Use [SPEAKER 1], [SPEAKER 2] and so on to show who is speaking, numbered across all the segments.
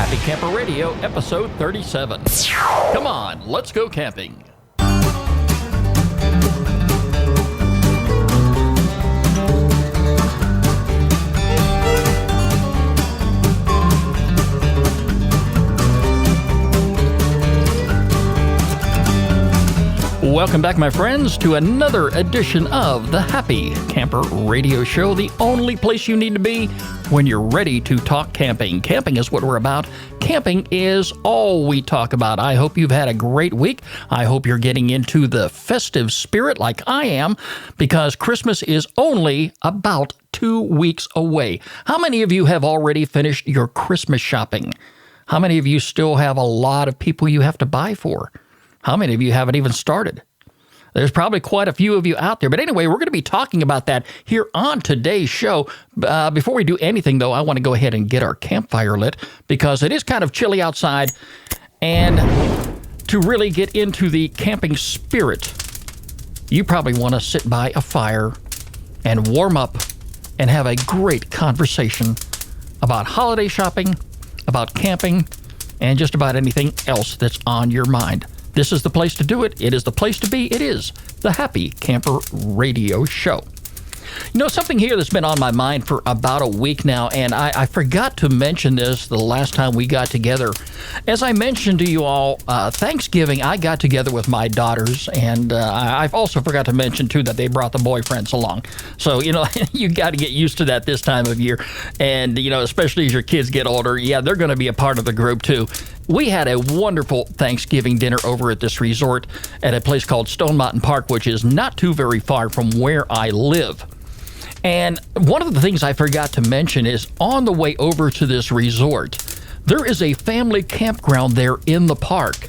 [SPEAKER 1] Happy Camper Radio, episode 37. Come on, let's go camping. Welcome back, my friends, to another edition of the Happy Camper Radio Show, the only place you need to be when you're ready to talk camping. Camping is what we're about. Camping is all we talk about. I hope you've had a great week. I hope you're getting into the festive spirit like I am, because Christmas is only about 2 weeks away. How many of you have already finished your Christmas shopping? How many of you still have a lot of people you have to buy for? How many of you haven't even started? There's probably quite a few of you out there. But anyway, we're going to be talking about that here on today's show. Before we do anything, though, I want to go ahead and get our campfire lit because it is kind of chilly outside. And to really get into the camping spirit, you probably want to sit by a fire and warm up and have a great conversation about holiday shopping, about camping, and just about anything else that's on your mind. This is the place to do it. It is the place to be. It is the Happy Camper Radio Show. You know, something here that's been on my mind for about a week now, and I forgot to mention this the last time we got together. As I mentioned to you all, Thanksgiving, I got together with my daughters, and I've also forgot to mention, too, that they brought the boyfriends along. So, you know, you got to get used to that this time of year. And, you know, especially as your kids get older, yeah, they're going to be a part of the group, too. We had a wonderful Thanksgiving dinner over at this resort at a place called Stone Mountain Park, which is not too very far from where I live. And one of the things I forgot to mention is on the way over to this resort, there is a family campground there in the park.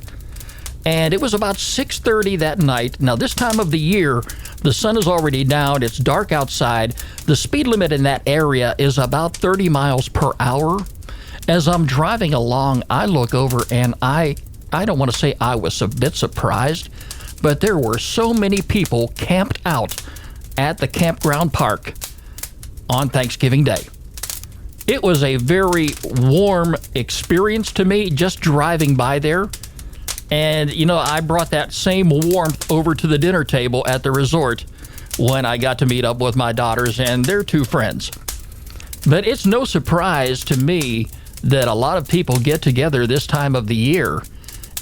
[SPEAKER 1] And it was about 6:30 that night. Now, this time of the year, the sun is already down. It's dark outside. The speed limit in that area is about 30 miles per hour. As I'm driving along, I look over and I don't want to say I was a bit surprised, but there were so many people camped out at the campground park on Thanksgiving Day. It was a very warm experience to me just driving by there. And, you know, I brought that same warmth over to the dinner table at the resort when I got to meet up with my daughters and their two friends. But it's no surprise to me that a lot of people get together this time of the year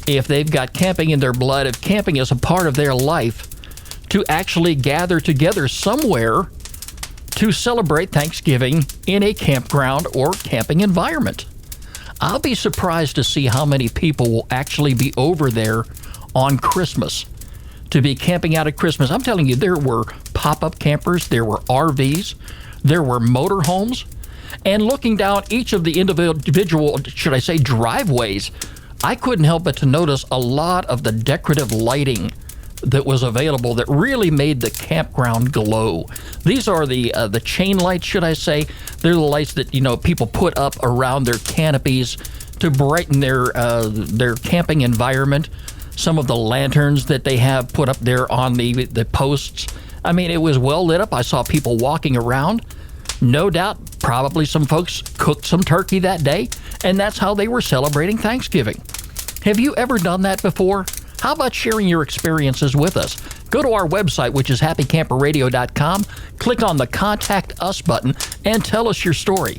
[SPEAKER 1] if they've got camping in their blood, if camping is a part of their life, to actually gather together somewhere to celebrate Thanksgiving in a campground or camping environment. I'll be surprised to see how many people will actually be over there on Christmas to be camping out at Christmas. I'm telling you, there were pop-up campers, there were RVs, there were motorhomes, and looking down each of the individual, should I say, driveways, I couldn't help but to notice a lot of the decorative lighting that was available that really made the campground glow. These are the chain lights, should I say. They're the lights that, you know, people put up around their canopies to brighten their camping environment. Some of the lanterns that they have put up there on the posts. I mean, it was well lit up. I saw people walking around. No doubt, probably some folks cooked some turkey that day, and that's how they were celebrating Thanksgiving. Have you ever done that before? How about sharing your experiences with us? Go to our website, which is happycamperradio.com, click on the Contact Us button, and tell us your story.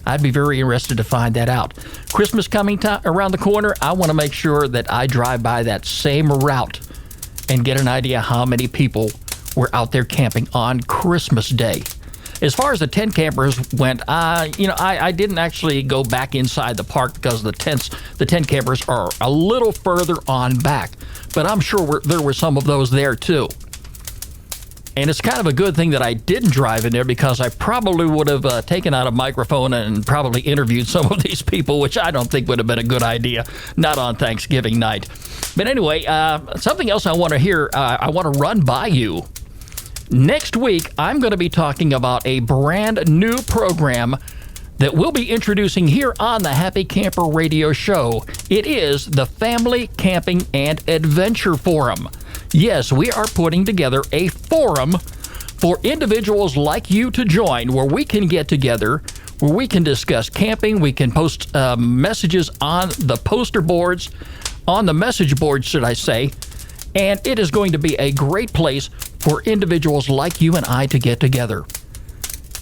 [SPEAKER 1] I'd be very interested to find that out. Christmas coming around the corner, I want to make sure that I drive by that same route and get an idea how many people were out there camping on Christmas Day. As far as the tent campers went, I didn't actually go back inside the park because the tent campers are a little further on back. But I'm sure there were some of those there too. And it's kind of a good thing that I didn't drive in there because I probably would have taken out a microphone and probably interviewed some of these people, which I don't think would have been a good idea, not on Thanksgiving night. But anyway, something else I want to run by you. Next week, I'm going to be talking about a brand new program that we'll be introducing here on the Happy Camper Radio Show. It is the Family Camping and Adventure Forum. Yes, we are putting together a forum for individuals like you to join where we can get together where we can discuss camping. We can post messages on the poster boards, on the message boards, should I say. And it is going to be a great place for individuals like you and I to get together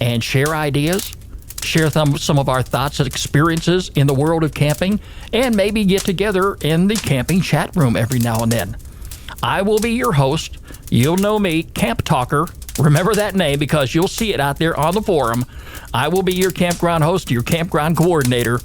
[SPEAKER 1] and share ideas, share some of our thoughts and experiences in the world of camping, and maybe get together in the camping chat room every now and then. I will be your host. You'll know me, Camp Talker. Remember that name because you'll see it out there on the forum. I will be your campground host, your campground coordinator,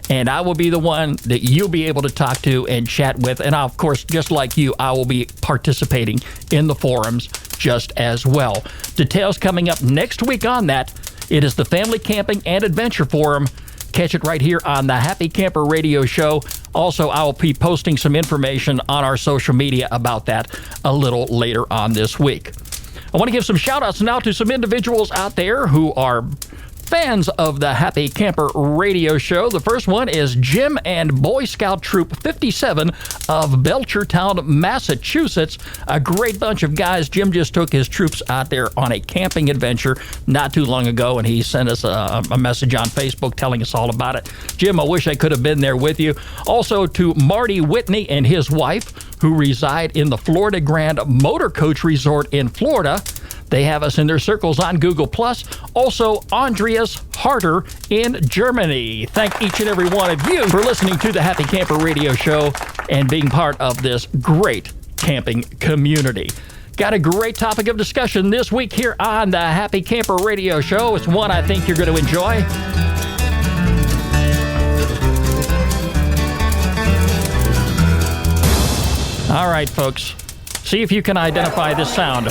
[SPEAKER 1] and I will be the one that you'll be able to talk to and chat with. And of course, just like you, I will be participating in the forums just as well. Details coming up next week on that. It is the Family Camping and Adventure Forum. Catch it right here on the Happy Camper Radio Show. Also, I will be posting some information on our social media about that a little later on this week. I want to give some shout-outs now to some individuals out there who are fans of the Happy Camper Radio Show. The first one is Jim and Boy Scout Troop 57 of Belchertown, Massachusetts. A great bunch of guys. Jim just took his troops out there on a camping adventure not too long ago, and he sent us a message on Facebook telling us all about it. Jim, I wish I could have been there with you. Also to Marty Whitney and his wife, who reside in the Florida Grand Motor Coach Resort in Florida. They have us in their circles on Google+. Also, Andreas Harder in Germany. Thank each and every one of you for listening to the Happy Camper Radio Show and being part of this great camping community. Got a great topic of discussion this week here on the Happy Camper Radio Show. It's one I think you're going to enjoy. All right, folks. See if you can identify this sound.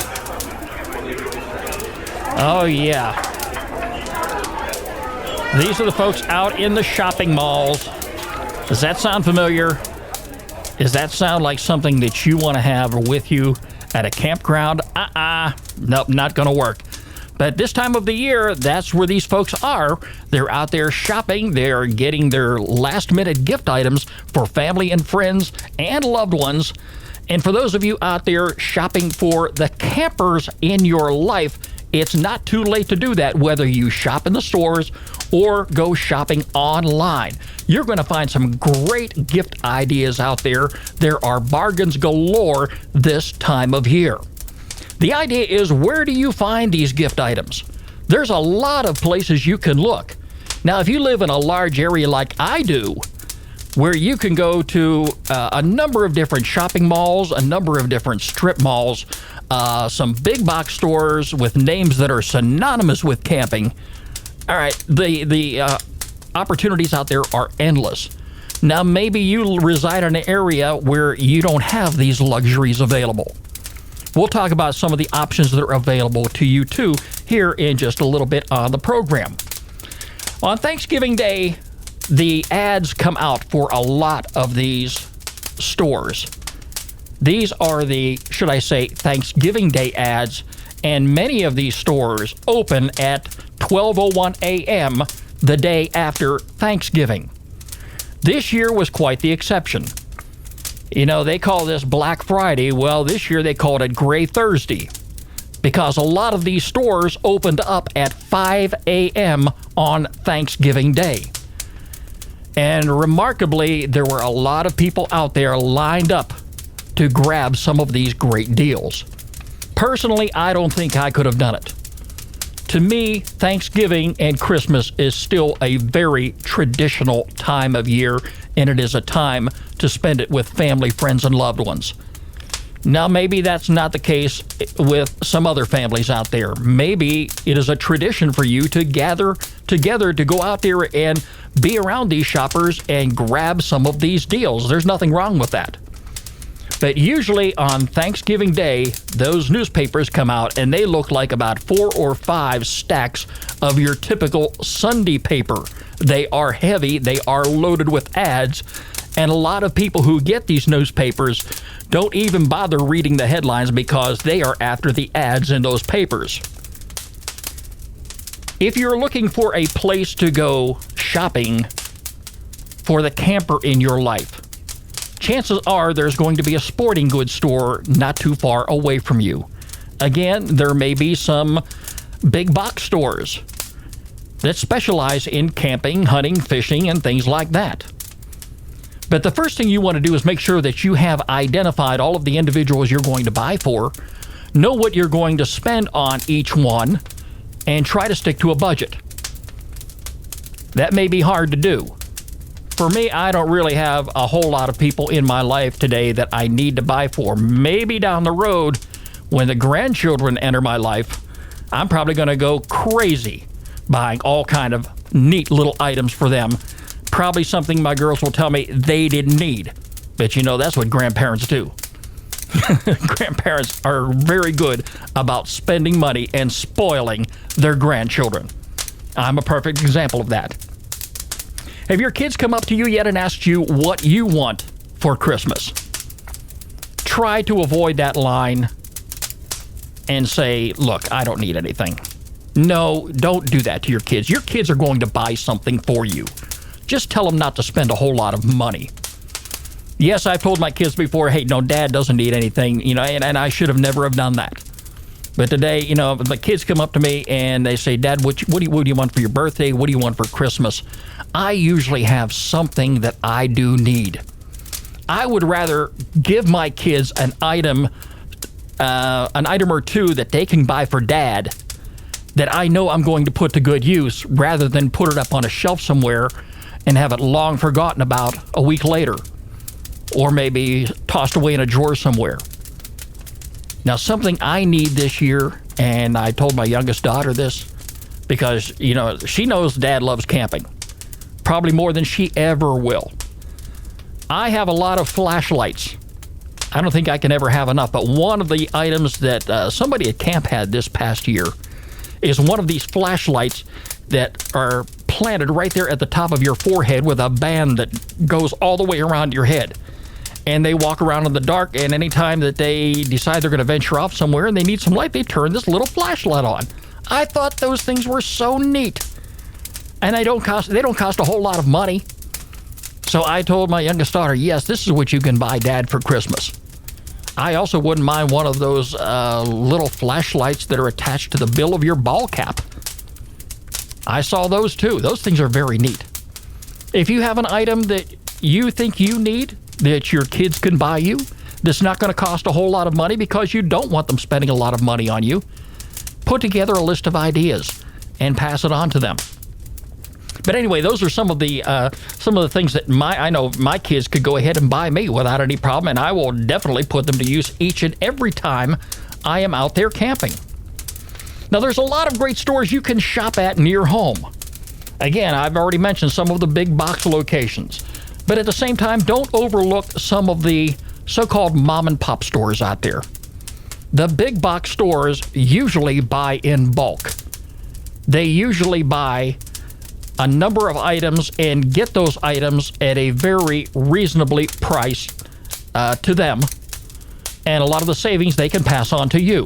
[SPEAKER 1] Oh, yeah. These are the folks out in the shopping malls. Does that sound familiar? Does that sound like something that you want to have with you at a campground? Nope, not going to work. But this time of the year, that's where these folks are. They're out there shopping. They're getting their last-minute gift items for family and friends and loved ones. And for those of you out there shopping for the campers in your life, it's not too late to do that, whether you shop in the stores or go shopping online. You're going to find some great gift ideas out there. There are bargains galore this time of year. The idea is, where do you find these gift items? There's a lot of places you can look. Now, if you live in a large area like I do, where you can go to a number of different shopping malls, a number of different strip malls, some big box stores with names that are synonymous with camping. All right, the opportunities out there are endless. Now, maybe you reside in an area where you don't have these luxuries available. We'll talk about some of the options that are available to you, too, here in just a little bit on the program. On Thanksgiving Day, the ads come out for a lot of these stores. These are the, should I say, Thanksgiving Day ads, and many of these stores open at 12:01 a.m. the day after Thanksgiving. This year was quite the exception. You know, they call this Black Friday. Well, this year they called it Gray Thursday because a lot of these stores opened up at 5 a.m. on Thanksgiving Day. And remarkably, there were a lot of people out there lined up to grab some of these great deals. Personally, I don't think I could have done it. To me, Thanksgiving and Christmas is still a very traditional time of year, and it is a time to spend it with family, friends, and loved ones. Now, maybe that's not the case with some other families out there. Maybe it is a tradition for you to gather together to go out there and be around these shoppers and grab some of these deals. There's nothing wrong with that. But usually on Thanksgiving Day, those newspapers come out and they look like about 4 or 5 stacks of your typical Sunday paper. They are heavy, they are loaded with ads, and a lot of people who get these newspapers don't even bother reading the headlines because they are after the ads in those papers. If you're looking for a place to go shopping for the camper in your life, chances are there's going to be a sporting goods store not too far away from you. Again, there may be some big box stores. that specialize in camping, hunting, fishing, and things like that. But the first thing you want to do is make sure that you have identified all of the individuals you're going to buy for, know what you're going to spend on each one, and try to stick to a budget. That may be hard to do. For me, I don't really have a whole lot of people in my life today that I need to buy for. Maybe down the road, when the grandchildren enter my life, I'm probably going to go crazy buying all kind of neat little items for them. Probably something my girls will tell me they didn't need. But you know, that's what grandparents do. Grandparents are very good about spending money and spoiling their grandchildren. I'm a perfect example of that. Have your kids come up to you yet and asked you what you want for Christmas? Try to avoid that line and say, look, I don't need anything. No, don't do that to your kids. Your kids are going to buy something for you. Just tell them not to spend a whole lot of money. Yes, I've told my kids before, hey, no, Dad doesn't need anything, you know, and I should have never have done that. But today, you know, the kids come up to me and they say, Dad, what do you want for your birthday? What do you want for Christmas? I usually have something that I do need. I would rather give my kids an item or two that they can buy for Dad that I know I'm going to put to good use, rather than put it up on a shelf somewhere and have it long forgotten about a week later, or maybe tossed away in a drawer somewhere. Now, something I need this year, and I told my youngest daughter this, because, you know, she knows Dad loves camping, probably more than she ever will. I have a lot of flashlights. I don't think I can ever have enough, but one of the items that somebody at camp had this past year is one of these flashlights that are planted right there at the top of your forehead with a band that goes all the way around your head. And they walk around in the dark, and anytime that they decide they're going to venture off somewhere and they need some light, they turn this little flashlight on. I thought those things were so neat. And they don't cost a whole lot of money. So I told my youngest daughter, yes, this is what you can buy Dad for Christmas. I also wouldn't mind one of those little flashlights that are attached to the bill of your ball cap. I saw those too. Those things are very neat. If you have an item that you think you need, that your kids can buy you, that's not going to cost a whole lot of money because you don't want them spending a lot of money on you, put together a list of ideas and pass it on to them. But anyway, those are some of the things that I know my kids could go ahead and buy me without any problem, and I will definitely put them to use each and every time I am out there camping. Now, there's a lot of great stores you can shop at near home. Again, I've already mentioned some of the big box locations, but at the same time, don't overlook some of the so-called mom and pop stores out there. The big box stores usually buy in bulk. They usually buy a number of items and get those items at a very reasonably priced to them, and a lot of the savings they can pass on to you.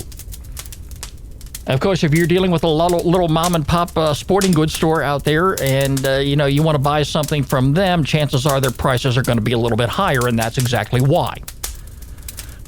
[SPEAKER 1] Of course, if you're dealing with a little mom and pop sporting goods store out there, and you want to buy something from them, chances are their prices are going to be a little bit higher, and that's exactly why.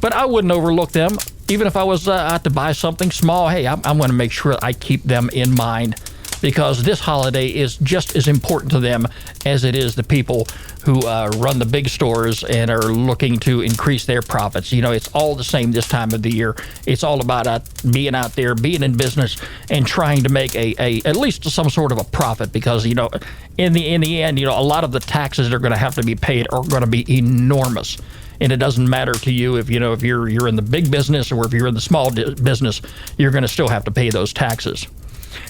[SPEAKER 1] But I wouldn't overlook them. Even if I was out to buy something small, hey, I'm going to make sure I keep them in mind, because this holiday is just as important to them as it is the people who run the big stores and are looking to increase their profits. You know, it's all the same this time of the year. It's all about being out there, being in business, and trying to make at least some sort of a profit, because, in the end, a lot of the taxes that are going to have to be paid are going to be enormous. And it doesn't matter to you if you're in the big business or if you're in the small business, you're going to still have to pay those taxes.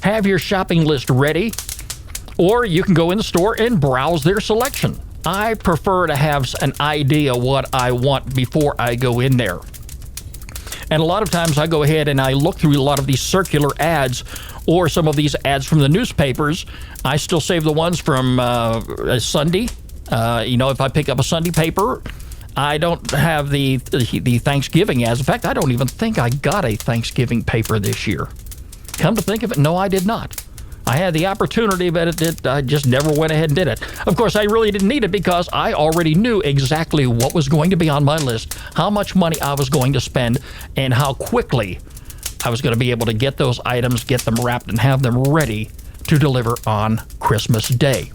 [SPEAKER 1] Have your shopping list ready, or you can go in the store and browse their selection. I prefer to have an idea what I want before I go in there. And a lot of times I go ahead and I look through a lot of these circular ads, or some of these ads from the newspapers. I still save the ones from Sunday. If I pick up a Sunday paper, I don't have the Thanksgiving ads. In fact, I don't even think I got a Thanksgiving paper this year. Come to think of it, no, I did not. I had the opportunity, but I just never went ahead and did it. Of course, I really didn't need it because I already knew exactly what was going to be on my list, how much money I was going to spend, and how quickly I was going to be able to get those items, get them wrapped, and have them ready to deliver on Christmas Day.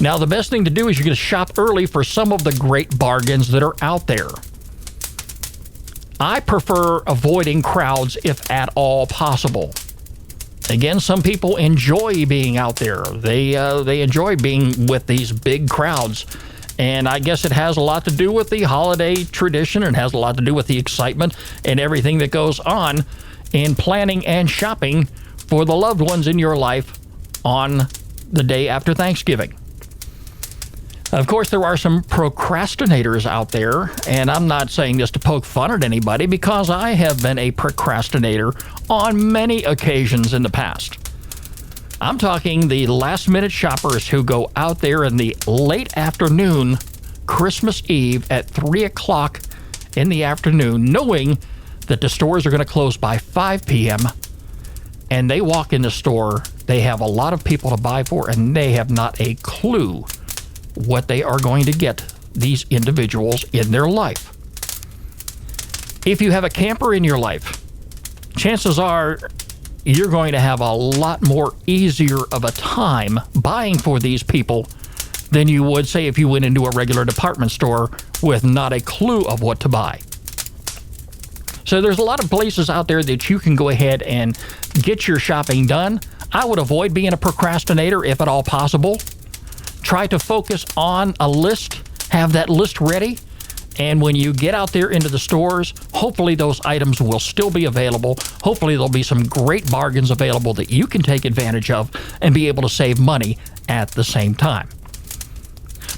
[SPEAKER 1] Now, the best thing to do is you're going to shop early for some of the great bargains that are out there. I prefer avoiding crowds if at all possible. Again, some people enjoy being out there. They enjoy being with these big crowds. And I guess it has a lot to do with the holiday tradition. It has a lot to do with the excitement and everything that goes on in planning and shopping for the loved ones in your life on the day after Thanksgiving. Of course, there are some procrastinators out there, and I'm not saying this to poke fun at anybody because I have been a procrastinator on many occasions in the past. I'm talking the last-minute shoppers who go out there in the late afternoon, Christmas Eve at 3 o'clock in the afternoon, knowing that the stores are going to close by 5 p.m., and they walk in the store, they have a lot of people to buy for, and they have not a clue what they are going to get these individuals in their life. If you have a camper in your life, chances are you're going to have a lot more easier of a time buying for these people than you would, say, if you went into a regular department store with not a clue of what to buy. So there's a lot of places out there that you can go ahead and get your shopping done. I would avoid being a procrastinator if at all possible. Try to focus on a list, have that list ready, and when you get out there into the stores, hopefully those items will still be available. Hopefully there'll be some great bargains available that you can take advantage of and be able to save money at the same time.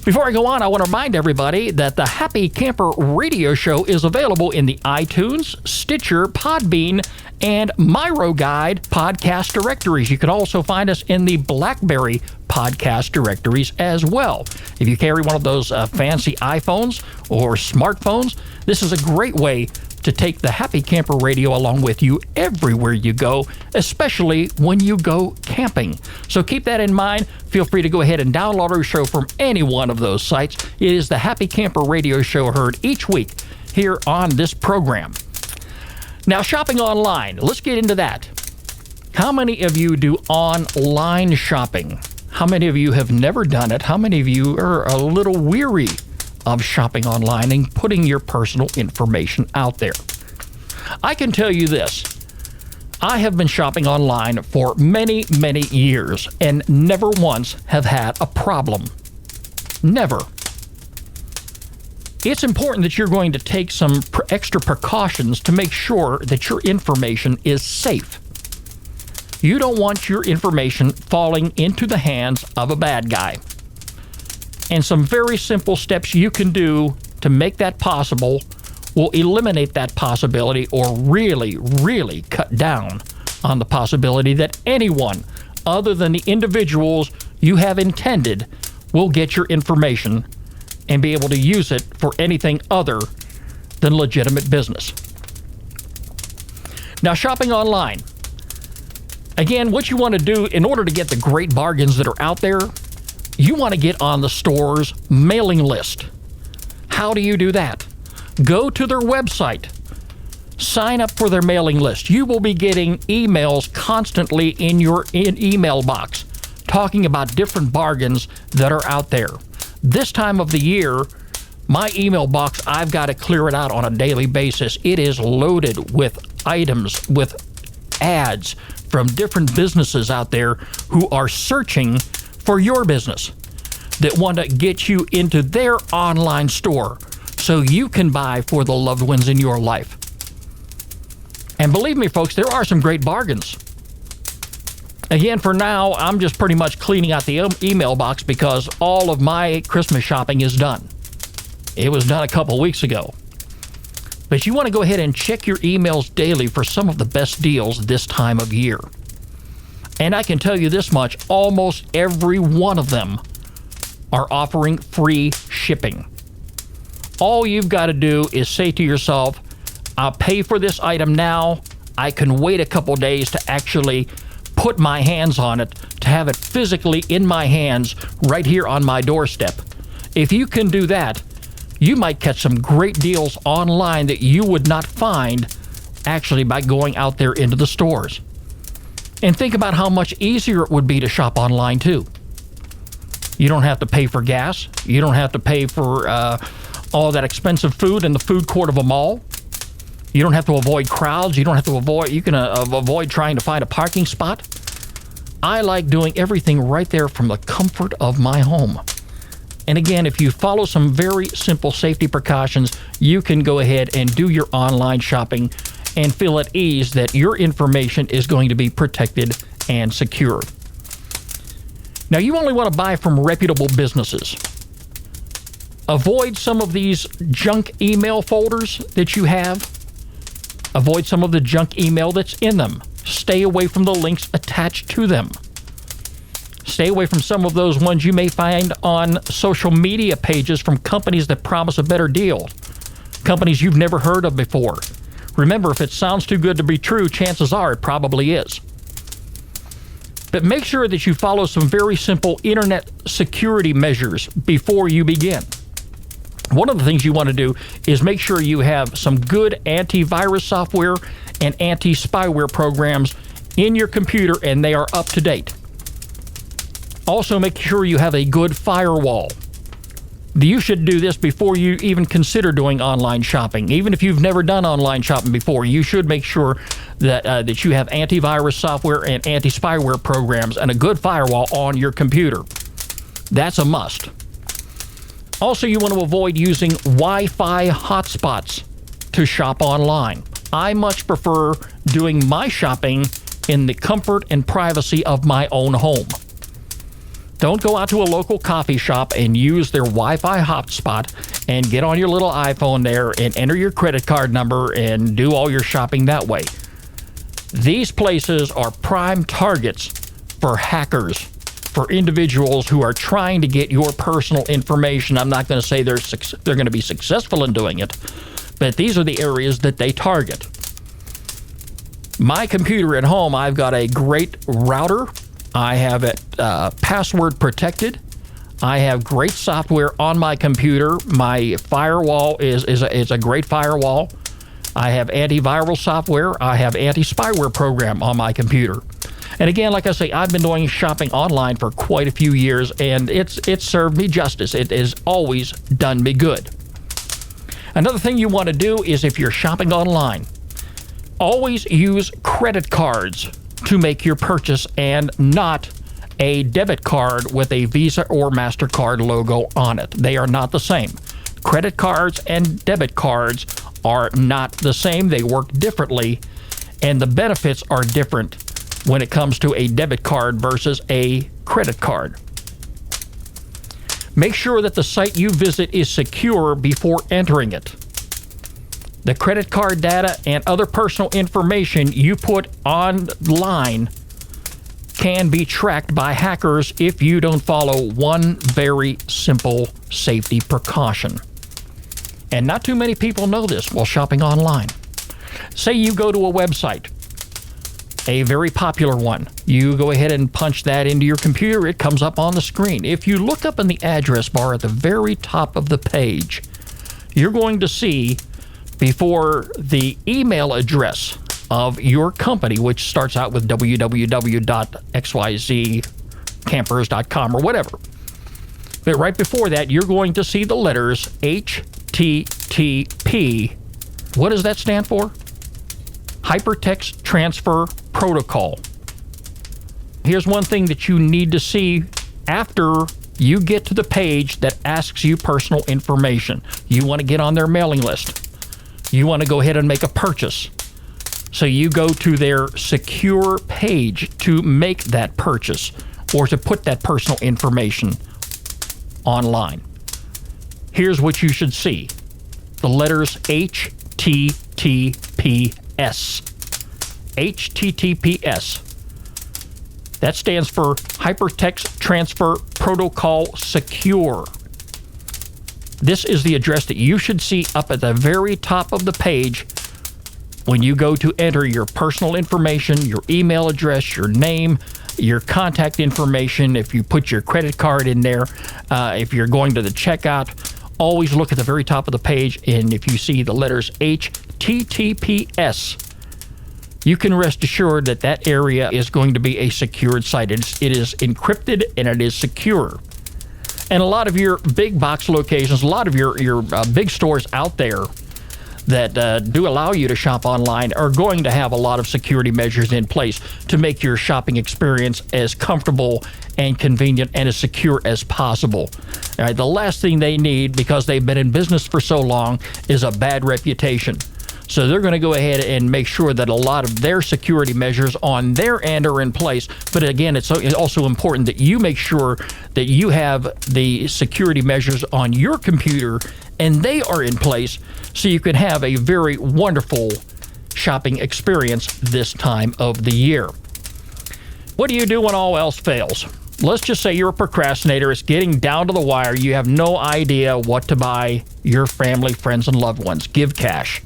[SPEAKER 1] Before I go on, I want to remind everybody that the Happy Camper Radio Show is available in the iTunes, Stitcher, Podbean, and MyroGuide podcast directories. You can also find us in the BlackBerry podcast directories as well. If you carry one of those fancy iPhones or smartphones, this is a great way to take the Happy Camper Radio along with you everywhere you go, especially when you go camping. So keep that in mind. Feel free to go ahead and download our show from any one of those sites. It is the Happy Camper Radio Show heard each week here on this program. Now, shopping online, let's get into that. How many of you do online shopping? How many of you have never done it? How many of you are a little weary of shopping online and putting your personal information out there? I can tell you this. I have been shopping online for many, many years and never once have had a problem. Never. It's important that you're going to take some extra precautions to make sure that your information is safe. You don't want your information falling into the hands of a bad guy. And some very simple steps you can do to make that possible will eliminate that possibility or really, really cut down on the possibility that anyone other than the individuals you have intended will get your information and be able to use it for anything other than legitimate business. Now, shopping online. Again, what you want to do in order to get the great bargains that are out there, you want to get on the store's mailing list. How do you do that? Go to their website. Sign up for their mailing list. You will be getting emails constantly in your email box talking about different bargains that are out there. This time of the year, my email box, I've got to clear it out on a daily basis. It is loaded with items, with ads from different businesses out there who are searching for your business, that want to get you into their online store so you can buy for the loved ones in your life. And believe me, folks, there are some great bargains. Again, for now, I'm just pretty much cleaning out the email box because all of my Christmas shopping is done. It was done a couple weeks ago. But you want to go ahead and check your emails daily for some of the best deals this time of year. And I can tell you this much, almost every one of them are offering free shipping. All you've got to do is say to yourself, I'll pay for this item now. I can wait a couple days to actually put my hands on it, to have it physically in my hands right here on my doorstep. If you can do that, you might catch some great deals online that you would not find actually by going out there into the stores. And think about how much easier it would be to shop online, too. You don't have to pay for gas. You don't have to pay for all that expensive food in the food court of a mall. You don't have to avoid crowds. You can avoid trying to find a parking spot. I like doing everything right there from the comfort of my home. And again, if you follow some very simple safety precautions, you can go ahead and do your online shopping and feel at ease that your information is going to be protected and secure. Now, you only want to buy from reputable businesses. Avoid some of these junk email folders that you have. Avoid some of the junk email that's in them. Stay away from the links attached to them. Stay away from some of those ones you may find on social media pages from companies that promise a better deal. Companies you've never heard of before. Remember, if it sounds too good to be true, chances are it probably is. But make sure that you follow some very simple internet security measures before you begin. One of the things you want to do is make sure you have some good antivirus software and anti-spyware programs in your computer and they are up to date. Also, make sure you have a good firewall. You should do this before you even consider doing online shopping. Even if you've never done online shopping before, you should make sure that you have antivirus software and anti-spyware programs and a good firewall on your computer. That's a must. Also, you want to avoid using Wi-Fi hotspots to shop online. I much prefer doing my shopping in the comfort and privacy of my own home. Don't go out to a local coffee shop and use their Wi-Fi hotspot and get on your little iPhone there and enter your credit card number and do all your shopping that way. These places are prime targets for hackers, for individuals who are trying to get your personal information. I'm not going to say they're going to be successful in doing it, but these are the areas that they target. My computer at home, I've got a great router. I have it password protected. I have great software on my computer. My firewall is a great firewall. I have antiviral software. I have anti-spyware program on my computer. And again, like I say, I've been doing shopping online for quite a few years, and it's served me justice. It has always done me good. Another thing you want to do is, if you're shopping online, always use credit cards to make your purchase and not a debit card with a Visa or MasterCard logo on it. They are not the same. Credit cards and debit cards are not the same. They work differently, and the benefits are different when it comes to a debit card versus a credit card. Make sure that the site you visit is secure before entering it. The credit card data and other personal information you put online can be tracked by hackers if you don't follow one very simple safety precaution. And not too many people know this while shopping online. Say you go to a website, a very popular one. You go ahead and punch that into your computer. It comes up on the screen. If you look up in the address bar at the very top of the page, you're going to see before the email address of your company, which starts out with www.xyzcampers.com or whatever. But right before that, you're going to see the letters HTTP. What does that stand for? Hypertext Transfer Protocol. Here's one thing that you need to see after you get to the page that asks you personal information. You want to get on their mailing list. You want to go ahead and make a purchase. So you go to their secure page to make that purchase or to put that personal information online. Here's what you should see. The letters HTTPS. HTTPS. That stands for Hypertext Transfer Protocol Secure. This is the address that you should see up at the very top of the page when you go to enter your personal information, your email address, your name, your contact information. If you put your credit card in there, if you're going to the checkout, always look at the very top of the page, and if you see the letters HTTPS, you can rest assured that that area is going to be a secured site. It is encrypted and it is secure. And a lot of your big box locations, a lot of your big stores out there that do allow you to shop online are going to have a lot of security measures in place to make your shopping experience as comfortable and convenient and as secure as possible. All right, the last thing they need, because they've been in business for so long, is a bad reputation. So they're going to go ahead and make sure that a lot of their security measures on their end are in place. But again, it's also important that you make sure that you have the security measures on your computer and they are in place so you can have a very wonderful shopping experience this time of the year. What do you do when all else fails? Let's just say you're a procrastinator. It's getting down to the wire. You have no idea what to buy your family, friends, and loved ones. Give cash.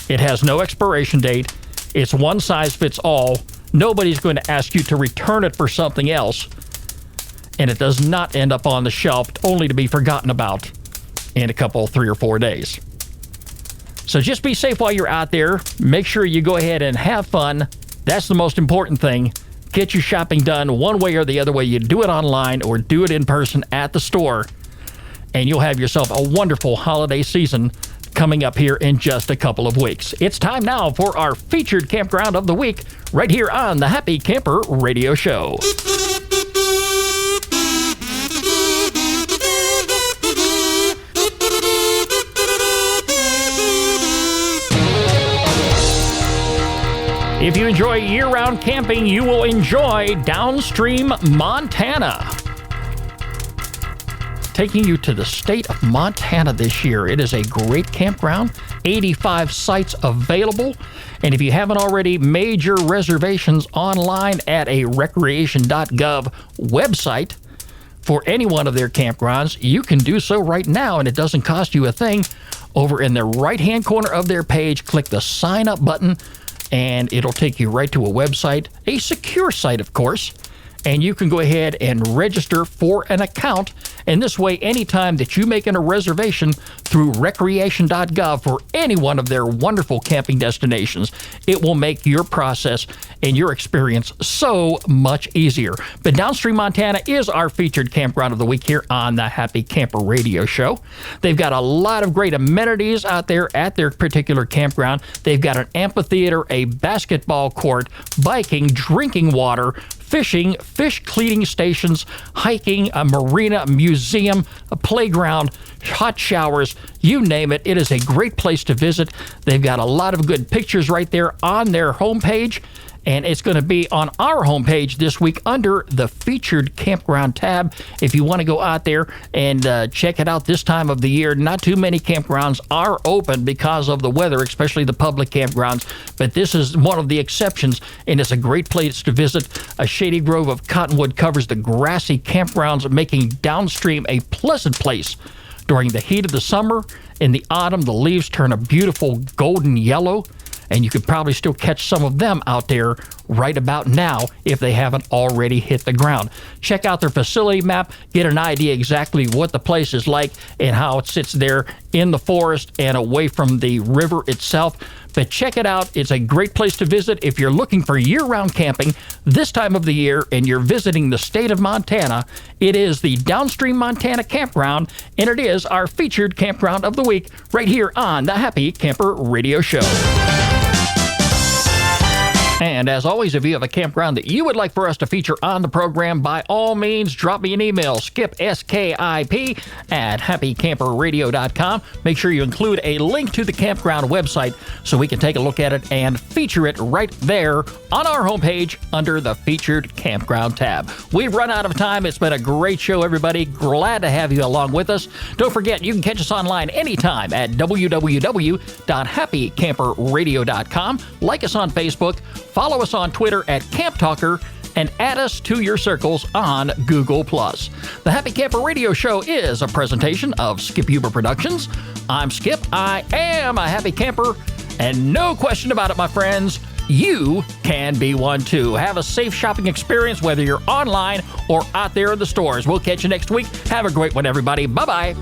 [SPEAKER 1] It has no expiration date. It's one size fits all. Nobody's going to ask you to return it for something else. And it does not end up on the shelf only to be forgotten about in a couple, 3 or 4 days. So just be safe while you're out there. Make sure you go ahead and have fun. That's the most important thing. Get your shopping done one way or the other way. You do it online or do it in person at the store. And you'll have yourself a wonderful holiday season coming up here in just a couple of weeks. It's time now for our featured campground of the week right here on the Happy Camper Radio Show. If you enjoy year-round camping, you will enjoy Downstream, Montana. Taking you to the state of Montana this year. It is a great campground, 85 sites available. And if you haven't already made your reservations online at a recreation.gov website for any one of their campgrounds, you can do so right now, and it doesn't cost you a thing. Over in the right-hand corner of their page, click the sign up button, and it'll take you right to a website, a secure site, of course. And you can go ahead and register for an account. And this way, anytime that you make a reservation through recreation.gov for any one of their wonderful camping destinations, it will make your process and your experience so much easier. But Downstream, Montana is our featured campground of the week here on the Happy Camper Radio Show. They've got a lot of great amenities out there at their particular campground. They've got an amphitheater, a basketball court, biking, drinking water, fishing, fish cleaning stations, hiking, a marina, a museum, a playground, hot showers, you name it. It is a great place to visit. They've got a lot of good pictures right there on their homepage, and it's going to be on our homepage this week under the featured campground tab. If you want to go out there and check it out this time of the year, not too many campgrounds are open because of the weather, especially the public campgrounds, but this is one of the exceptions, and it's a great place to visit. A shady grove of cottonwood covers the grassy campgrounds, making Downstream a pleasant place during the heat of the summer. In the autumn, the leaves turn a beautiful golden yellow, and you could probably still catch some of them out there right about now if they haven't already hit the ground. Check out their facility map, get an idea exactly what the place is like and how it sits there in the forest and away from the river itself. But check it out. It's a great place to visit if you're looking for year-round camping this time of the year and you're visiting the state of Montana. It is the Downstream, Montana Campground, and it is our featured campground of the week right here on the Happy Camper Radio Show. And as always, if you have a campground that you would like for us to feature on the program, by all means, drop me an email, skip, S-K-I-P, at happycamperradio.com. Make sure you include a link to the campground website so we can take a look at it and feature it right there on our homepage under the Featured Campground tab. We've run out of time. It's been a great show, everybody. Glad to have you along with us. Don't forget, you can catch us online anytime at www.happycamperradio.com. Like us on Facebook. Follow us on Twitter at Camp Talker, and add us to your circles on Google+. The Happy Camper Radio Show is a presentation of Skip Huber Productions. I'm Skip. I am a happy camper, and no question about it, my friends, you can be one too. Have a safe shopping experience, whether you're online or out there in the stores. We'll catch you next week. Have a great one, everybody. Bye-bye.